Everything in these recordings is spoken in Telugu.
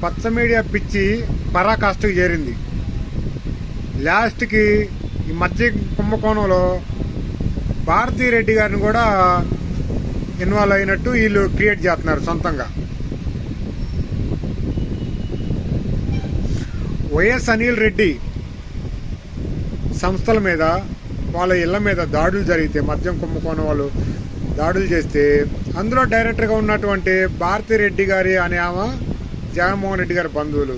పచ్చ మీడియా పిచ్చి పరాకాష్ఠకు చేరింది. లాస్ట్కి ఈ మధ్య కుంభకోణంలో భారతీరెడ్డి గారిని కూడా ఇన్వాల్వ్ అయినట్టు వీళ్ళు క్రియేట్ చేస్తున్నారు సొంతంగా. వైఎస్ అనిల్ రెడ్డి సంస్థల మీద, వాళ్ళ ఇళ్ల మీద దాడులు జరిగితే, మద్యం కుంభకోణం వాళ్ళు దాడులు చేస్తే అందులో డైరెక్టర్గా ఉన్నటువంటి భారతీరెడ్డి గారి అనే ఆమె జగన్మోహన్ రెడ్డి గారి బంధువులు.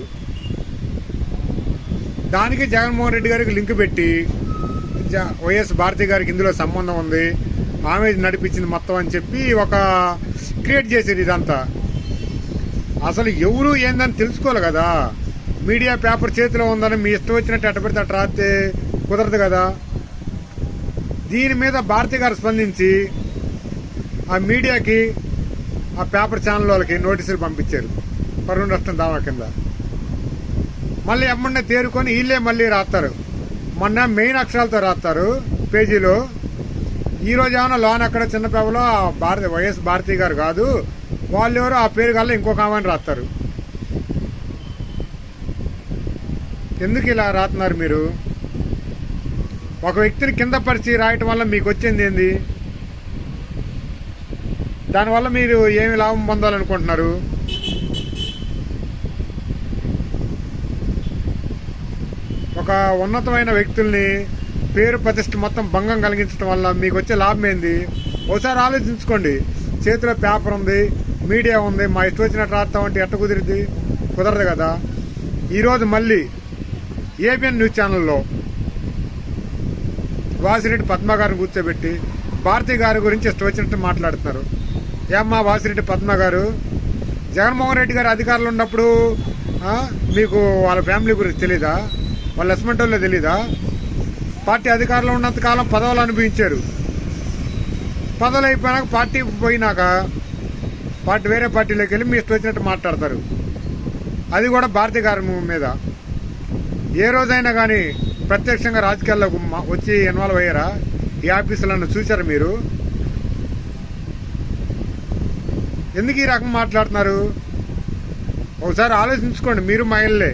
దానికి జగన్మోహన్ రెడ్డి గారికి లింక్ పెట్టి వైఎస్ భారతి గారికి ఇందులో సంబంధం ఉంది, ఆమె నడిపించింది మొత్తం అని చెప్పి ఒక క్రియేట్ చేసేది ఇదంతా. అసలు ఎవరు ఏందని తెలుసుకోవాలి కదా. మీడియా పేపర్ చేతిలో ఉందని మీ ఇష్టం వచ్చినట్టు ఎట్టబెడితే అట్ట రాస్తే కుదరదు కదా. దీని మీద భారతి గారు స్పందించి ఆ మీడియాకి, ఆ పేపర్ ఛానల్ వాళ్ళకి నోటీసులు పంపించారు పరువు నష్టం దావా కింద. మళ్ళీ ఎమ్మన్నా తేరుకొని వీళ్ళే మళ్ళీ రాస్తారు. మొన్న మెయిన్ అక్షరాలతో రాస్తారు పేజీలో. ఈరోజు ఏమైనా లోన్ అక్కడ చిన్న పేపర్లో వైఎస్ భారతి గారు కాదు, వాళ్ళు ఎవరో ఆ పేరు కల్లా ఇంకొక ఆమెను రాస్తారు. ఎందుకు ఇలా రాస్తున్నారు మీరు? ఒక వ్యక్తిని కింద పరిచి రాయటం వల్ల మీకు వచ్చింది ఏంది? దానివల్ల మీరు ఏమి లాభం పొందాలనుకుంటున్నారు? ఒక ఉన్నతమైన వ్యక్తుల్ని పేరు ప్రతిష్ట మొత్తం భంగం కలిగించడం వల్ల మీకు వచ్చే లాభం ఏంది? ఒకసారి ఆలోచించుకోండి. చేతిలో పేపర్ ఉంది, మీడియా ఉంది, మా ఇష్టం వచ్చినట్టు రాస్తామంటే ఎట్ట కుదిరిద్ది? కుదరదు కదా. ఈరోజు మళ్ళీ ఏబిఎన్ న్యూస్ ఛానల్లో వాసిరెడ్డి పద్మ గారిని కూర్చోబెట్టి భారతి గారి గురించి ఇష్టం వచ్చినట్టు మాట్లాడుతున్నారు. ఏమ్మా వాసిరెడ్డి పద్మ గారు, జగన్మోహన్ రెడ్డి గారు అధికారులు ఉన్నప్పుడు మీకు వాళ్ళ ఫ్యామిలీ గురించి తెలీదా? వాళ్ళ హస్బెండ్ వాళ్ళే తెలీదా? పార్టీ అధికారంలో ఉన్నంతకాలం పదవులు అనుభవించారు. పదవులు అయిపోయినాక పార్టీ పోయినాక వేరే పార్టీలోకి వెళ్ళి మీ ఇష్టం వచ్చినట్టు మాట్లాడతారు. అది కూడా భారతి గారి మీద. ఏ రోజైనా కానీ ప్రత్యక్షంగా రాజకీయాల్లో వచ్చి ఇన్వాల్వ్ అయ్యారా? ఈ ఆఫీసులను చూసారా మీరు? ఎందుకు ఈ రకం మాట్లాడుతున్నారు? ఒకసారి ఆలోచించుకోండి. మీరు మహిళలే.